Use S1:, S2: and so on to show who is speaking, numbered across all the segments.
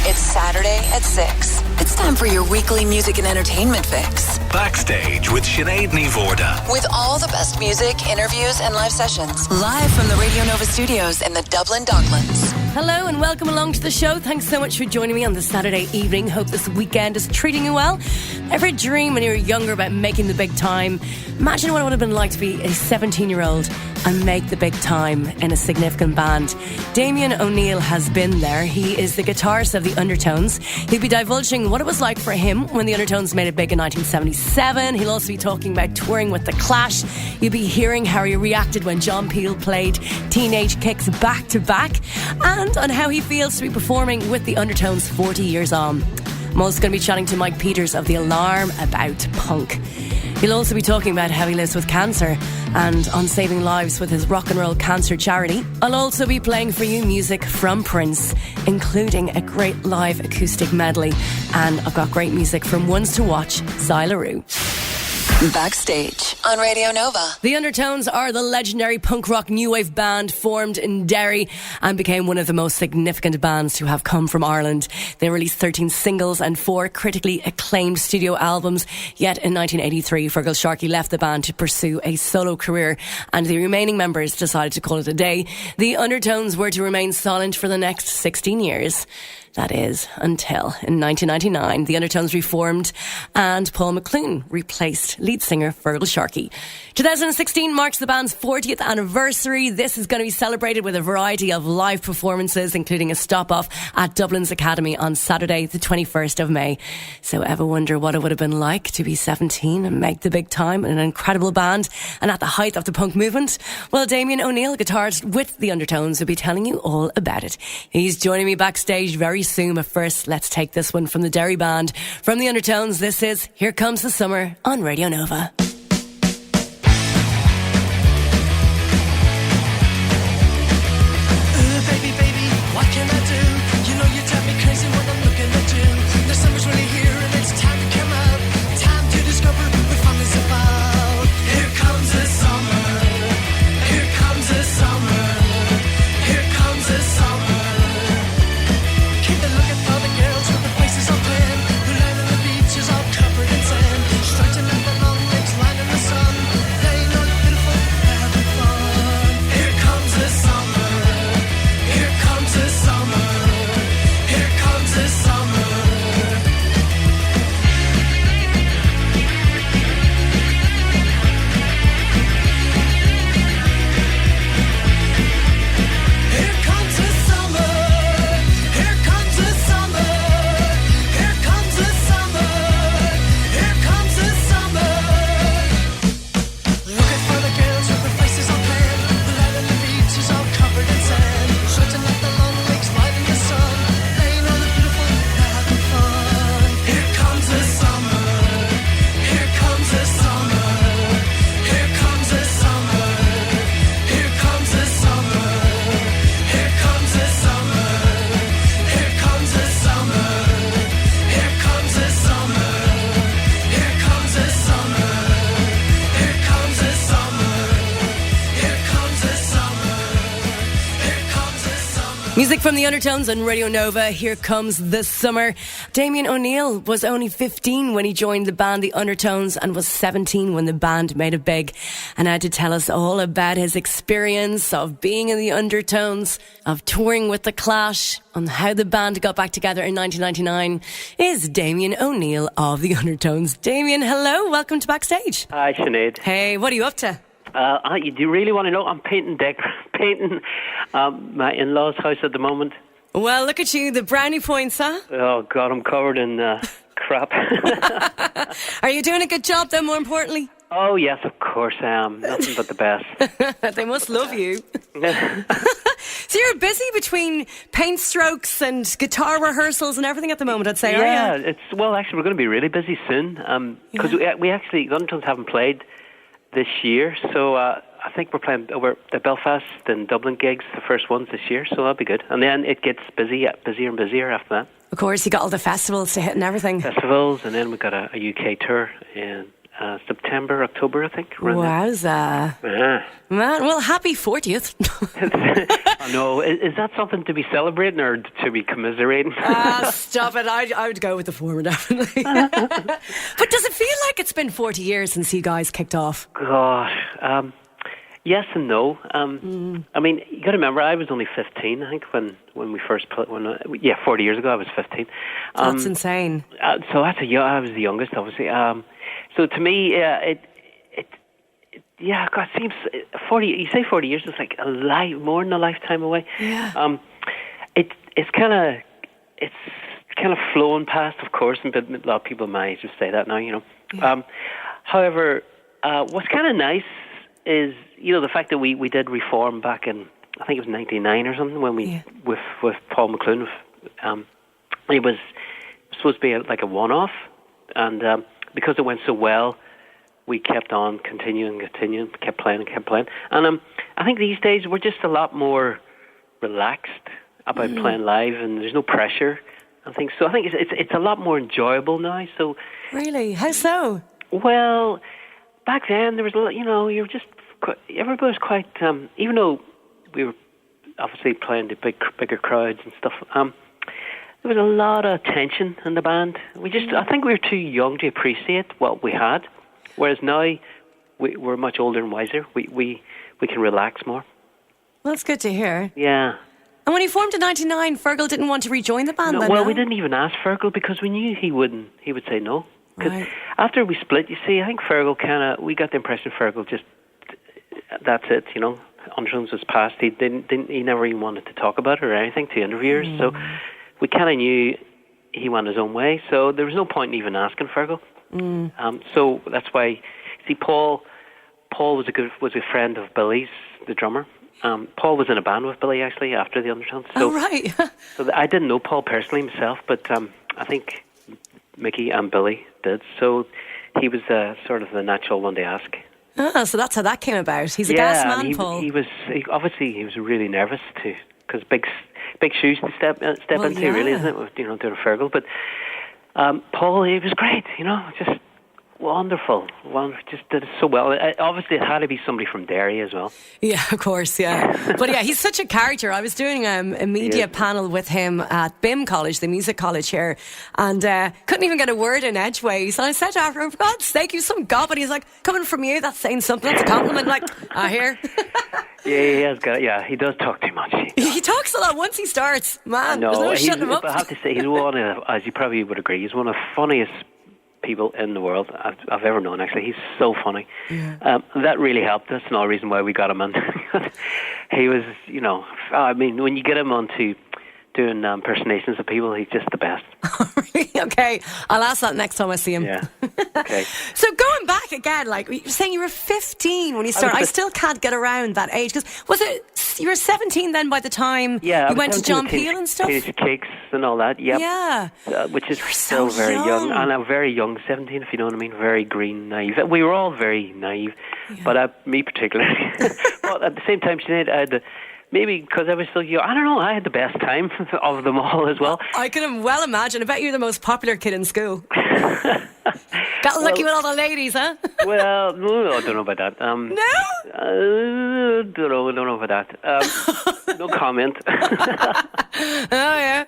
S1: It's Saturday at 6. It's time for your weekly music and entertainment fix.
S2: Backstage with Sinéad and Mhórdha.
S1: With all the best music, interviews, and live sessions. Live from the Radio Nova studios in the Dublin Docklands.
S3: Hello and welcome along to the show. Thanks so much for joining me on this Saturday evening. Hope this weekend is treating you well. Ever dream when you were younger about making the big time? Imagine what it would have been like to be a 17-year-old and make the big time in a significant band. Damien O'Neill has been there. He is the guitarist of the Undertones. He'll be divulging what it was like for him when the Undertones made it big in 1977. He'll also be talking about touring with The Clash. You'll be hearing how he reacted when John Peel played Teenage Kicks back to back, and on how he feels to be performing with the Undertones 40 years on. I'm also going to be chatting to Mike Peters of The Alarm about punk. He'll also be talking about how he lives with cancer and on saving lives with his rock and roll cancer charity. I'll also be playing for you music from Prince, including a great live acoustic medley. And I've got great music from Ones to Watch, Zylaroo.
S1: Backstage on Radio Nova.
S3: The Undertones are the legendary punk rock new wave band formed in Derry and became one of the most significant bands to have come from Ireland. They released 13 singles and 4 critically acclaimed studio albums. Yet in 1983, Fergal Sharkey left the band to pursue a solo career, and the remaining members decided to call it a day. The Undertones were to remain silent for the next 16 years. That is, until in 1999, the Undertones reformed and Paul McClune replaced lead singer Fergal Sharkey. 2016 marks the band's 40th anniversary. This is going to be celebrated with a variety of live performances, including a stop-off at Dublin's Academy on Saturday, the 21st of May. So ever wonder what it would have been like to be 17 and make the big time in an incredible band and at the height of the punk movement? Well, Damien O'Neill, guitarist with the Undertones, will be telling you all about it. He's joining me backstage very soon, but first let's take this one from the Derry band. From the Undertones, this is Here Comes the Summer on Radio Nova. Music from the Undertones on Radio Nova. Here comes the summer. Damien O'Neill was only 15 when he joined the band The Undertones and was 17 when the band made it big. And had to tell us all about his experience of being in the Undertones, of touring with The Clash, on how the band got back together in 1999 is Damien O'Neill of The Undertones. Damien, hello. Welcome to Backstage.
S4: Hi, Sinéad.
S3: Hey, what are you up to?
S4: You do really want to know? I'm painting my in-laws' house at the moment.
S3: Well, look at you, the brownie points, huh?
S4: Oh, God, I'm covered in crap.
S3: Are you doing a good job, though, more importantly?
S4: Oh, yes, of course I am. Nothing but the best.
S3: They must love you. So you're busy between paint strokes and guitar rehearsals and everything at the moment, I'd say,
S4: yeah,
S3: are you?
S4: well, actually, we're going to be really busy soon. Because we actually, the Undertones haven't played this year, so I think we're playing over the Belfast and Dublin gigs, the first ones this year, so that'll be good. And then it gets busier and busier after that.
S3: Of course, you got all the festivals to hit and everything.
S4: Festivals, and then we've got a UK tour in September, October, I think.
S3: Wowza.
S4: Yeah.
S3: Man, well, happy 40th.
S4: I know. Is that something to be celebrating or to be commiserating?
S3: Stop it. I would go with the former, definitely. But does it feel like it's been 40 years since you guys kicked off?
S4: Gosh. Yes and no. I mean, you got to remember, I was only 15, I think, when we first played. 40 years ago, I was 15.
S3: That's insane.
S4: So I was the youngest, obviously. So to me, God, it seems 40. You say 40 years, it's like more than a lifetime away.
S3: Yeah.
S4: It's kind of flowing past, of course, and a lot of people my age would say that now, you know.
S3: Yeah.
S4: However, what's kind of nice is, you know, the fact that we did reform back in, I think it was 99 or something, when we with Paul McClune. It was supposed to be like a one-off, and because it went so well, we kept on continuing, kept playing. And I think these days we're just a lot more relaxed about playing live, and there's no pressure. I think it's a lot more enjoyable now. So
S3: really, how so?
S4: Well, back then there was a lot, you know, everybody was quite, even though we were obviously playing to bigger crowds and stuff. There was a lot of tension in the band. I think we were too young to appreciate what we had, whereas now we're much older and wiser. We can relax more.
S3: Well, that's good to hear.
S4: Yeah.
S3: And when he formed in 99, Fergal didn't want to rejoin the band.
S4: No, we didn't even ask Fergal because we knew he wouldn't. He would say no. Because after we split, you see, I think Fergal we got the impression Fergal just, that's it, you know. Undertones was past. He never even wanted to talk about it or anything to interviewers. So we kind of knew he went his own way. So there was no point in even asking Fergal. So that's why, see, Paul was a friend of Billy's, the drummer. Paul was in a band with Billy actually after the Undertones. So, so I didn't know Paul personally myself, but I think Mickey and Billy did. So he was sort of the natural one to ask.
S3: So that's how that came about. He's a gas man, Paul.
S4: He was really nervous too, because big shoes to step into, really, isn't it? You know, doing a Fergal. But Paul, he was great. You know, just wonderful. Just did it so well. Obviously, it had to be somebody from Derry as well.
S3: Yeah, of course, yeah. But yeah, he's such a character. I was doing a media panel with him at BIM College, the music college here, and couldn't even get a word in edgeways. And I said after him, for God's sake, you some gob. And he's like, coming from you, that's saying something. That's a compliment. Like, I hear.
S4: He does talk too much.
S3: He talks a lot once he starts. Man,
S4: no,
S3: there's no shutting him up.
S4: But I have to say, he's one of, as you probably would agree, he's one of the funniest people in the world I've ever known. Actually, he's so funny. That really helped us, and all the reason why we got him in. He was, you know, I mean, when you get him onto doing impersonations of people, he's just the best.
S3: Okay, I'll ask that next time I see him.
S4: Yeah. Okay.
S3: So going back again, like you were saying, you were 15 when you started. I still can't get around that age, because was it you were 17 then by the time you went to John Peel and stuff?
S4: Cakes and all that. Yep.
S3: Yeah.
S4: Which is still so very young, and I'm very young, 17, if you know what I mean. Very green, naive. We were all very naive, but me particularly. But at the same time, Sinead, I had maybe because I was still young, I don't know, I had the best time of them all as well.
S3: I can well imagine. I bet you're the most popular kid in school. Got lucky with all the ladies, huh?
S4: Well, no, I don't know about that.
S3: No?
S4: Don't know about that. No comment.
S3: Oh, yeah.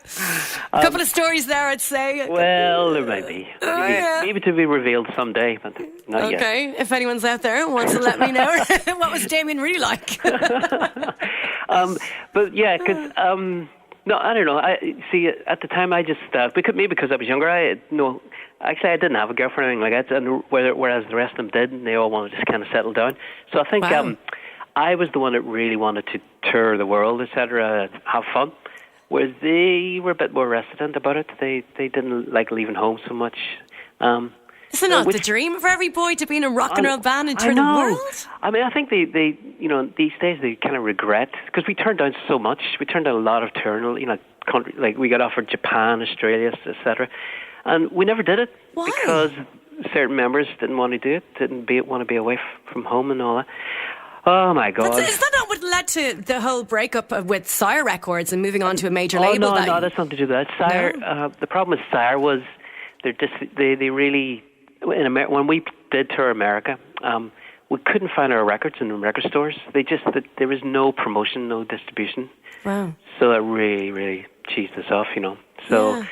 S3: A couple of stories there, I'd say.
S4: Well, there might be. Maybe to be revealed someday, but not yet.
S3: Okay, if anyone's out there and wants to let me know. What was Damien really like?
S4: But yeah, because no, I don't know. I see. At the time, I just because I was younger. Actually, I didn't have a girlfriend or anything like that, and whereas the rest of them did, and they all wanted to just kind of settle down. So I think I was the one that really wanted to tour the world, etc., have fun. Whereas they were a bit more reticent about it. They didn't like leaving home so much.
S3: Isn't that the dream for every boy, to be in a rock and roll band and tour the world?
S4: I mean, I think they you know, these days they kind of regret, because we turned down so much. We turned down a lot of touring, you know, country, like we got offered Japan, Australia, etc., and we never did it.
S3: Why?
S4: Because certain members didn't want to do it, didn't want to be away from home and all that. Oh my God!
S3: Is that not what led to the whole breakup with Sire Records and moving on to a major label?
S4: No, that's nothing to do with that. Sire, the problem with Sire was they really when we did tour America, we couldn't find our records in the record stores. There was no promotion, no distribution.
S3: Wow.
S4: So that really, really cheesed us off, So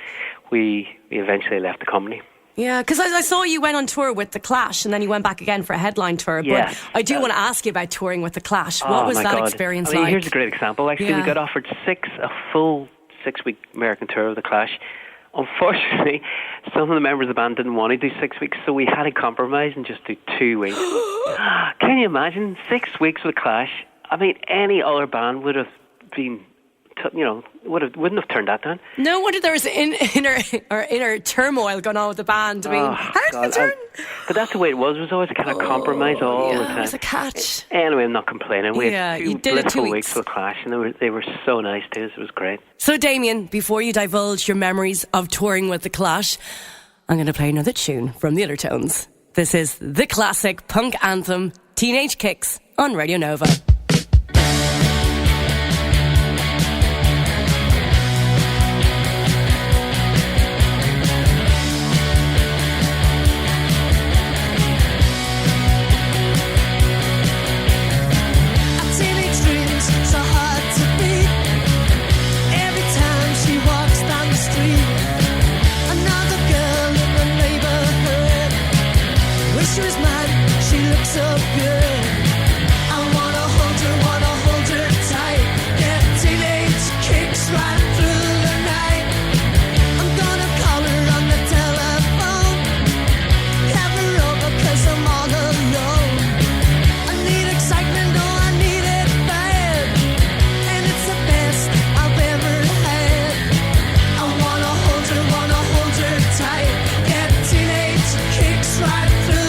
S4: we eventually left the company.
S3: Yeah, because I saw you went on tour with The Clash and then you went back again for a headline tour.
S4: Yes.
S3: But I do want to ask you about touring with The Clash. What was that experience like?
S4: Here's a great example. Actually, we got offered a full 6-week American tour of The Clash. Unfortunately, some of the members of the band didn't want to do 6 weeks, so we had to compromise and just do 2 weeks. Can you imagine 6 weeks with Clash? I mean, any other band would have been, wouldn't have turned that down.
S3: No wonder there was inner turmoil going on with the band. I mean, how did it turn?
S4: But that's the way it was. It was always a kind of compromise all the time.
S3: It was a catch.
S4: Anyway, I'm not complaining. We had
S3: you
S4: 2
S3: did it 2
S4: blissful
S3: weeks
S4: weeks with Clash, and they were so nice to us. It was great.
S3: So, Damien, before you divulge your memories of touring with The Clash, I'm going to play another tune from the Undertones. This is the classic punk anthem, Teenage Kicks, on Radio Nova.
S5: She was mine, she looked so good. I wanna hold her tight. Get teenage kicks right through the night. I'm gonna call her on the telephone. Have her over 'cause I'm all alone. I need excitement, oh I need it bad. And it's the best I've ever had. I wanna hold her tight. Get teenage kicks right through.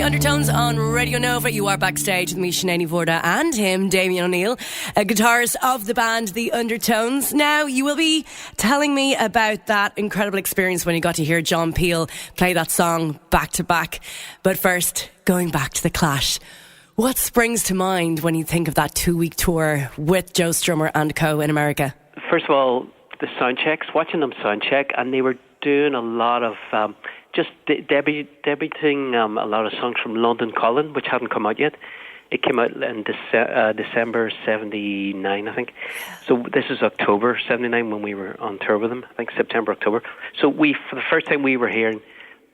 S3: Undertones on Radio Nova. You are backstage with me, Sinéad, Mhórdha, and him, Damien O'Neill, a guitarist of the band The Undertones. Now, you will be telling me about that incredible experience when you got to hear John Peel play that song back to back. But first, going back to The Clash, what springs to mind when you think of that 2-week tour with Joe Strummer and co in America?
S4: First of all, the sound checks, watching them sound check, and they were doing a lot of just debuting a lot of songs from London Calling, which hadn't come out yet. It came out in December 79, I think. So this is October 79 when we were on tour with them. I think September, October. So for the first time we were hearing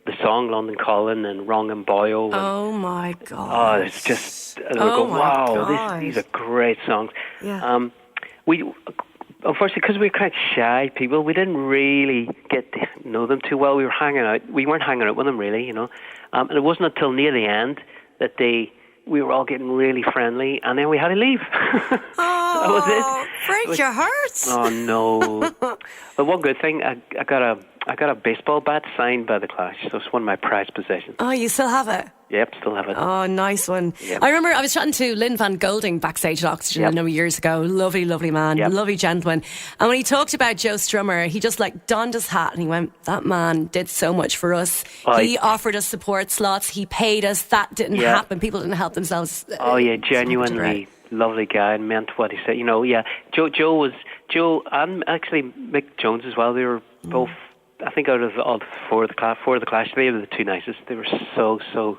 S4: the song London Calling and Wrong and Boyo.
S3: Oh my God.
S4: Oh, it's just, and we go, wow, these are great songs.
S3: Yeah.
S4: Unfortunately, because we were kind of shy people, we didn't really get to know them too well. We weren't hanging out with them really, and it wasn't until near the end that we were all getting really friendly, and then we had to leave.
S3: Oh,
S4: that was it.
S3: Break your hearts.
S4: Oh no! But one good thing, I got a baseball bat signed by The Clash, so it's one of my prized possessions.
S3: Oh, you still have it?
S4: Yep, still have it.
S3: Oh, nice one.
S4: Yep.
S3: I remember I was chatting to Lynn Van Golding backstage at Oxygen a number of years ago. Lovely, lovely man.
S4: Yep.
S3: Lovely gentleman. And when he talked about Joe Strummer, he just like donned his hat and he went, that man did so much for us. He offered us support slots. He paid us. That didn't happen. People didn't help themselves.
S4: Oh, yeah, genuinely lovely guy and meant what he said. You know, yeah. Joe and actually Mick Jones as well. They were both, I think out of all four of the Clash, they were the two nicest. They were so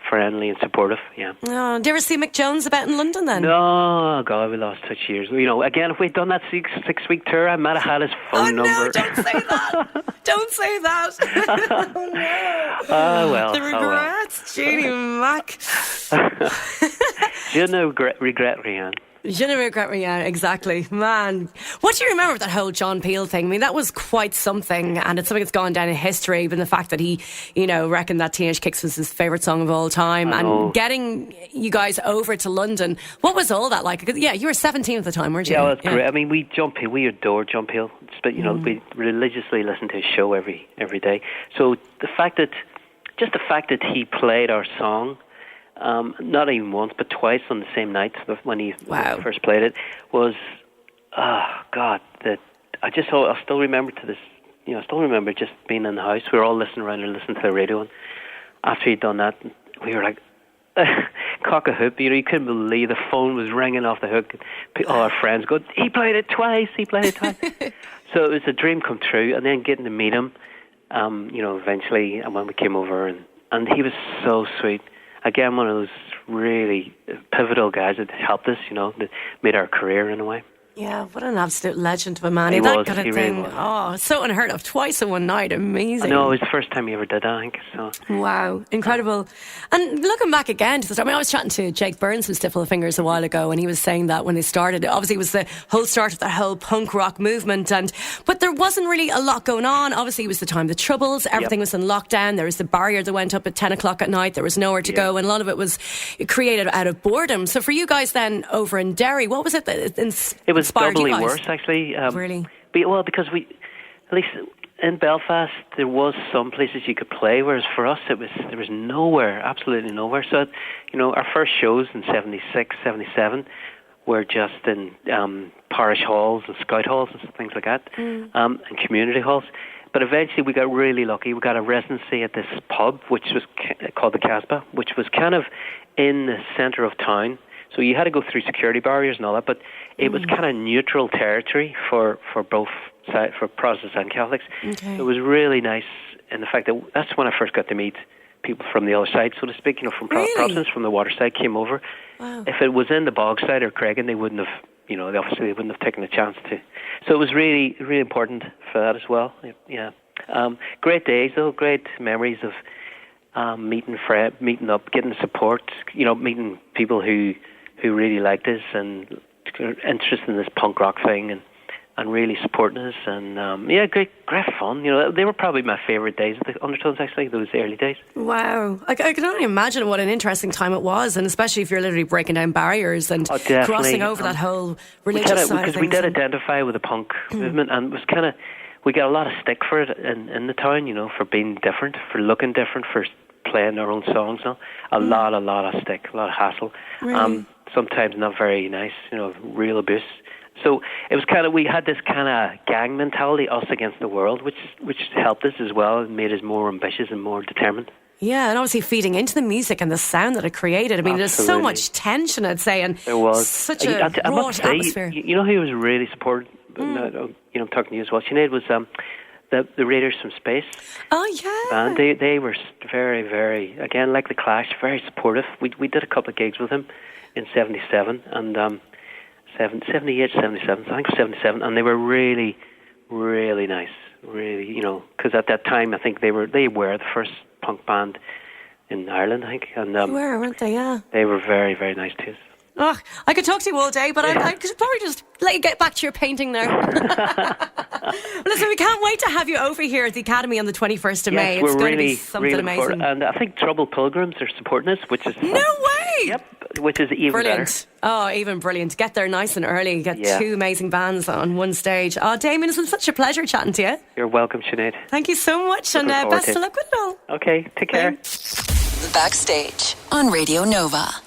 S4: friendly and supportive, yeah.
S3: Oh, did you ever see Mick Jones about in London then?
S4: No, God, we lost touch years. You know, again, if we'd done that six-week tour, I might have had his phone number.
S3: No, don't say that. Don't say that. Oh, no.
S4: Oh, well.
S3: The regrets, Jeannie Mac.
S4: Je ne regret rien.
S3: Je ne regrette rien, exactly. Man, what do you remember of that whole John Peel thing? I mean, that was quite something, and it's something that's gone down in history, but the fact that he, you know, reckoned that Teenage Kicks was his favourite song of all time, and getting you guys over to London, what was all that like? 'Cause, yeah, you were 17 at the time, weren't you?
S4: Yeah, well, that's great. I mean, we adore John Peel, but, you know, we religiously listened to his show every day. So the fact that he played our song, not even once, but twice on the same night when he first played it, was, God, that I still remember to this, you know, I still remember just being in the house. We were all listening around and listening to the radio, and after he'd done that, we were like, cock a hoop, you know, you couldn't believe the phone was ringing off the hook. All our friends go, he played it twice. So it was a dream come true, and then getting to meet him, you know, eventually, and when we came over, and he was so sweet. Again, one of those really pivotal guys that helped us, you know, that made our career in a way.
S3: Yeah, what an absolute legend of a man.
S4: He
S3: that
S4: was,
S3: kind of
S4: he
S3: thing.
S4: really was.
S3: Oh, so unheard of. Twice in one night. Amazing.
S4: No, it was the first time he ever did that, I think. So.
S3: Wow, incredible. And looking back again to the start, I mean, I was chatting to Jake Burns from Stiffle Fingers a while ago, and he was saying that when they started, obviously it was the whole start of the whole punk rock movement, but there wasn't really a lot going on. Obviously it was the time of the Troubles, everything was in lockdown, there was the barrier that went up at 10 o'clock at night, there was nowhere to go, and a lot of it was created out of boredom. So for you guys then over in Derry, what was it that inspired
S4: It was doubly
S3: you guys?
S4: worse, actually.
S3: Really?
S4: Well, because at least in Belfast, there was some places you could play, whereas for us, there was nowhere, absolutely nowhere. So, you know, our first shows in 76, 77 were just in parish halls and scout halls and things like that, and community halls. But eventually we got really lucky. We got a residency at this pub, which was called the Casbah, which was kind of in the centre of town. So you had to go through security barriers and all that, but it was kind of neutral territory for both sides, for Protestants and Catholics. Okay. It was really nice in the fact that that's when I first got to meet people from the other side, so to speak, you know, from Protestants from the water side came over. Wow. If it was in the bog side or Craigan, they wouldn't have, you know, obviously they wouldn't have taken the chance to. So it was really, really important for that as well. Yeah. Great days though, great memories of meeting up, getting support, you know, meeting people who really liked us and interested in this punk rock thing and really supporting us, and great fun. You know, they were probably my favourite days of the Undertones, actually, those early days. Wow,
S3: I can only imagine what an interesting time it was, and especially if you're literally breaking down barriers and crossing over that whole religious side of things.
S4: Because we did identify with the punk movement, and it was kind of, we got a lot of stick for it in the town, you know, for being different, for looking different, for playing our own songs. You know? A lot of stick, a lot of hassle. Really? Sometimes not very nice, you know, real abuse. So it was kind of, we had this kind of gang mentality, us against the world, which helped us as well and made us more ambitious and more determined.
S3: Yeah, and obviously feeding into the music and the sound that it created. I mean, there's so much tension, I'd say, and
S4: there was
S3: such a raw atmosphere.
S4: You know who was really supported? You know, I'm talking to you as well. Sinéad was the Raiders from Space.
S3: Oh, yeah.
S4: And they were very, very, again, like the Clash, very supportive. We did a couple of gigs with him in 77 and 78, 77, I think 77, and they were really, really nice. Really, you know, because at that time I think they were the first punk band in Ireland, I think, and
S3: they were, weren't they? Yeah,
S4: they were very, very nice too.
S3: Oh, I could talk to you all day, but I could probably just let you get back to your painting there. Listen, we can't wait to have you over here at the Academy on the 21st of May. It's going to be something amazing.
S4: And I think Troubled Pilgrims are supporting us, which is...
S3: No way!
S4: Yep, which is even
S3: brilliant. Better. Oh, even brilliant. Get there nice and early. Get two amazing bands on one stage. Oh, Damien, it's been such a pleasure chatting to you.
S4: You're welcome, Sinead.
S3: Thank you so much, and best of luck with it all.
S4: Okay, take care.
S3: Thanks.
S1: Backstage on Radio Nova.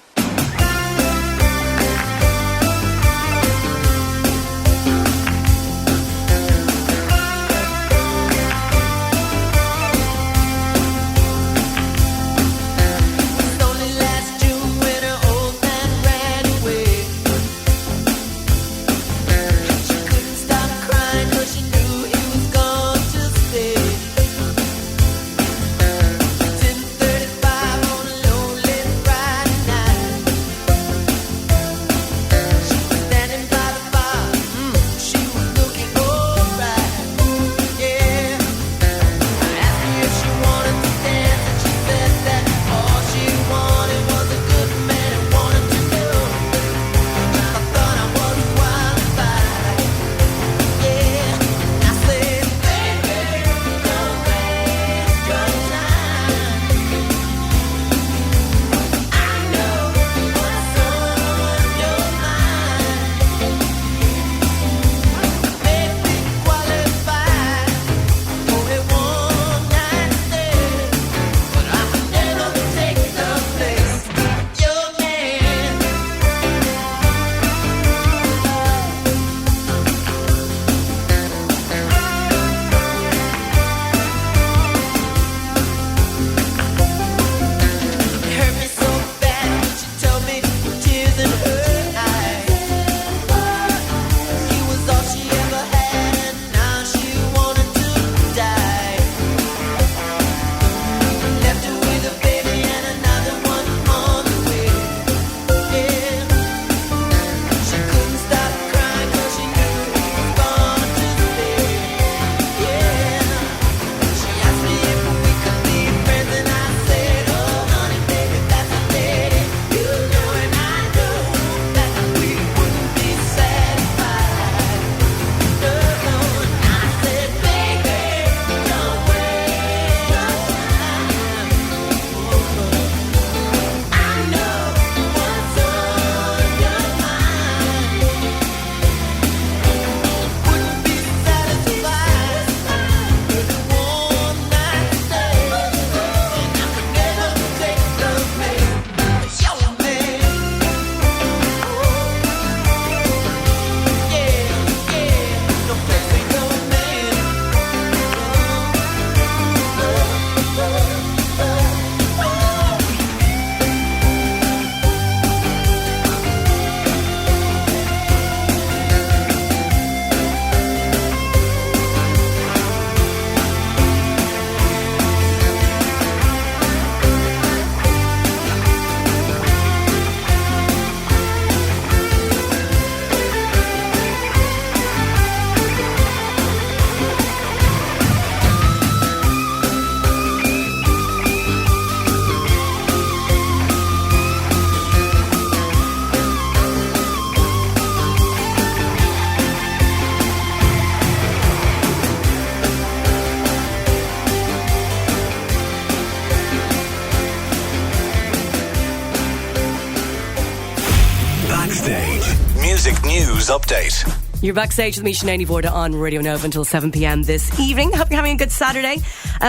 S2: Music News Update.
S3: You're backstage with me, Sinéad Mhórdha, on Radio Nova until 7 p.m. this evening. Hope you're having a good Saturday.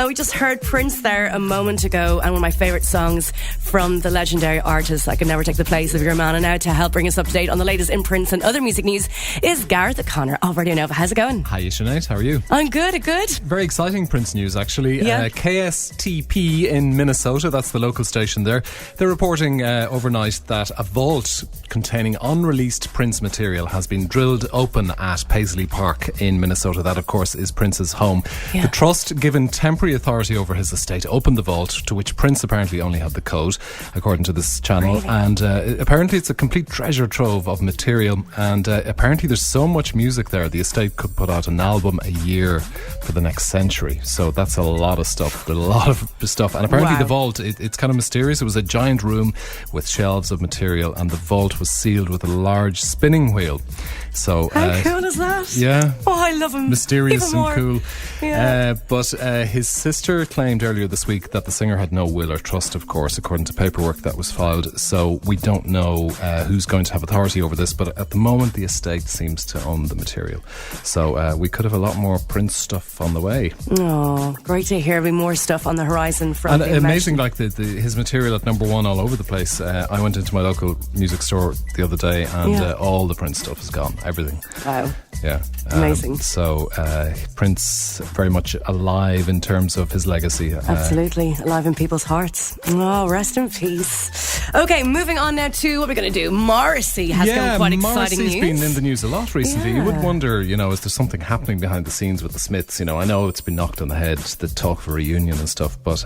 S3: We just heard Prince there a moment ago, and one of my favourite songs from the legendary artist I Could Never Take the Place of Your Man. And now to help bring us up to date on the latest in Prince and other music news is Gareth O'Connor of Radio Nova. How's it going?
S6: Hi, Sinead. How are you?
S3: I'm good, good.
S6: Very exciting Prince news, actually.
S3: Yeah.
S6: KSTP in Minnesota, that's the local station there. They're reporting overnight that a vault containing unreleased Prince material has been drilled open at Paisley Park in Minnesota. That, of course, is Prince's home. Yeah. The trust, given temporary authority over his estate, opened the vault, to which Prince apparently only had the code, according to this channel. Really? And apparently it's a complete treasure trove of material. And apparently there's so much music there, the estate could put out an album a year for the next century. So that's a lot of stuff. A lot of stuff. And apparently the vault, it's kind of mysterious. It was a giant room with shelves of material, and the vault was sealed with a large spinning wheel. So
S3: how How cool is that?
S6: Yeah.
S3: Oh, I love him.
S6: Mysterious
S3: Even more.
S6: and cool.
S3: Yeah.
S6: But his sister claimed earlier this week that the singer had no will or trust, of course, according to paperwork that was filed. So we don't know who's going to have authority over this, but at the moment the estate seems to own the material. So we could have a lot more Prince stuff on the way.
S3: Oh, great to hear. There'll be more stuff on the horizon from
S6: And
S3: the
S6: amazing, like his material at number one all over the place. I went into my local music store the other day and all the Prince stuff is gone. Everything.
S3: Wow.
S6: Yeah.
S3: Amazing.
S6: So Prince very much alive in terms of his legacy.
S3: Absolutely. Alive in people's hearts. Oh, rest in peace. Okay, moving on now to what we're going to do. Morrissey has got quite exciting news.
S6: Morrissey's been in the news a lot recently.
S3: Yeah.
S6: You would wonder, is there something happening behind the scenes with the Smiths? I know it's been knocked on the head, the talk of a reunion and stuff, but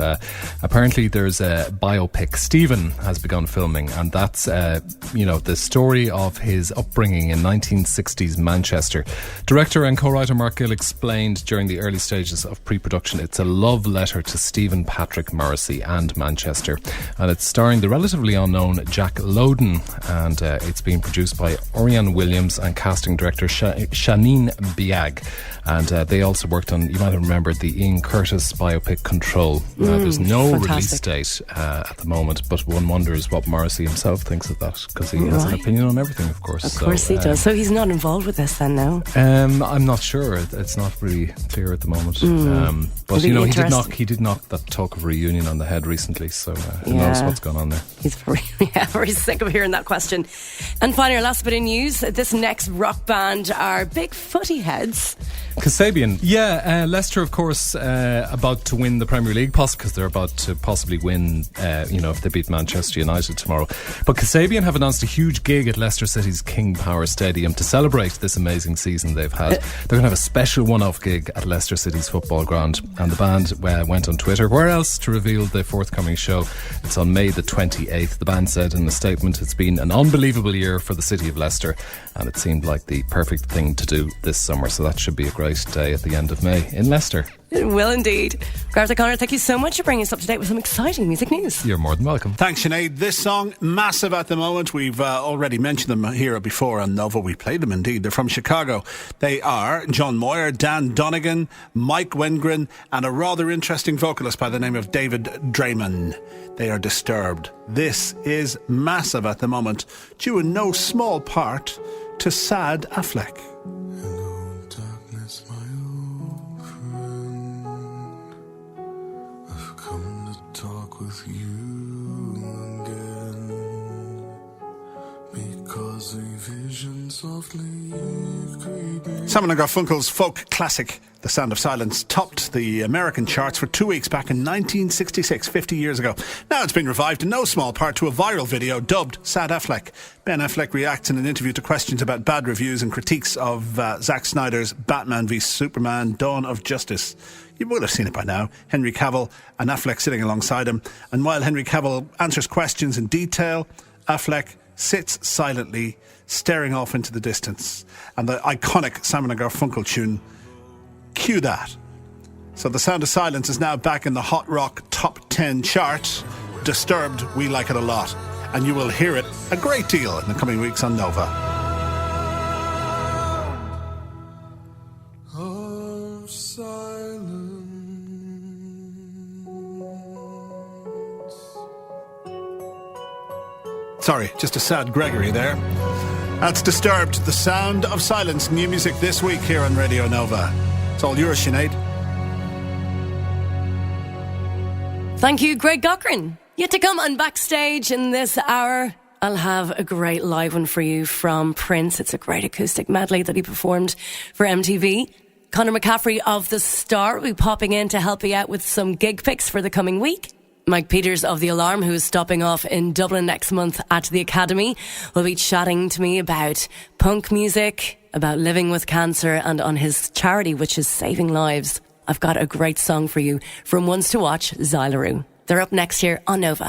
S6: apparently there's a biopic. Stephen has begun filming, and that's, the story of his upbringing in 1960s Manchester. Director and co-writer Mark Gill explained during the early stages of pre-production it's a love letter to Stephen Patrick Morrissey and Manchester, and it's starring the relatively unknown Jack Lowden, and it's being produced by Orion Williams and casting director Shanine Biag, and they also worked on, you might have remembered, the Ian Curtis biopic Control. There's no release date at the moment, but one wonders what Morrissey himself thinks of that, because he has an opinion on everything, of course.
S3: Of course he does. So he's not involved with this then now?
S6: I'm not sure. It's not really clear at the moment. But he did knock that talk of reunion on the head recently, so who knows what's going on there.
S3: He's very sick of hearing that question. And finally, our last bit of news. This next rock band are big footy heads.
S6: Kasabian. Leicester, of course, about to win the Premier League, because they're about to possibly win, if they beat Manchester United tomorrow. But Kasabian have announced a huge gig at Leicester City's King Power Stadium to celebrate this amazing season they've had. They're going to have a special one-off gig at Leicester City's football ground, and the band went on Twitter, where else, to reveal the forthcoming show. It's on May the 28th. The band said in a statement, it's been an unbelievable year for the city of Leicester, and it seemed like the perfect thing to do this summer, so that should be a great day at the end of May in Leicester.
S3: It will indeed. Gareth O'Connor, thank you so much for bringing us up to date with some exciting music news.
S6: You're more than welcome.
S7: Thanks, Sinead. This song, massive at the moment. We've already mentioned them here before on Nova. We played them indeed. They're from Chicago. They are John Moyer, Dan Donegan, Mike Wengren, and a rather interesting vocalist by the name of David Draymond. They are Disturbed. This is massive at the moment, due in no small part to Sad Affleck. Simon & Garfunkel's folk classic, The Sound of Silence, topped the American charts for 2 weeks back in 1966, 50 years ago. Now it's been revived in no small part to a viral video dubbed Sad Affleck. Ben Affleck reacts in an interview to questions about bad reviews and critiques of Zack Snyder's Batman v Superman Dawn of Justice. You would have seen it by now. Henry Cavill and Affleck sitting alongside him. And while Henry Cavill answers questions in detail, Affleck sits silently, staring off into the distance. And the iconic Simon & Garfunkel tune, cue that. So The Sound of Silence is now back in the Hot Rock Top 10 chart. Disturbed, we like it a lot. And you will hear it a great deal in the coming weeks on Nova. Sorry, just a sad Gregory there. That's Disturbed, The Sound of Silence. New music this week here on Radio Nova. It's all yours, Sinead.
S3: Thank you, Greg Cochran. Yet to come on Backstage in this hour, I'll have a great live one for you from Prince. It's a great acoustic medley that he performed for MTV. Conor McCaffrey of The Star will be popping in to help you out with some gig picks for the coming week. Mike Peters of The Alarm, who is stopping off in Dublin next month at the Academy, will be chatting to me about punk music, about living with cancer, and on his charity, which is saving lives. I've got a great song for you from Ones to Watch, Xylaroo. They're up next here on Nova.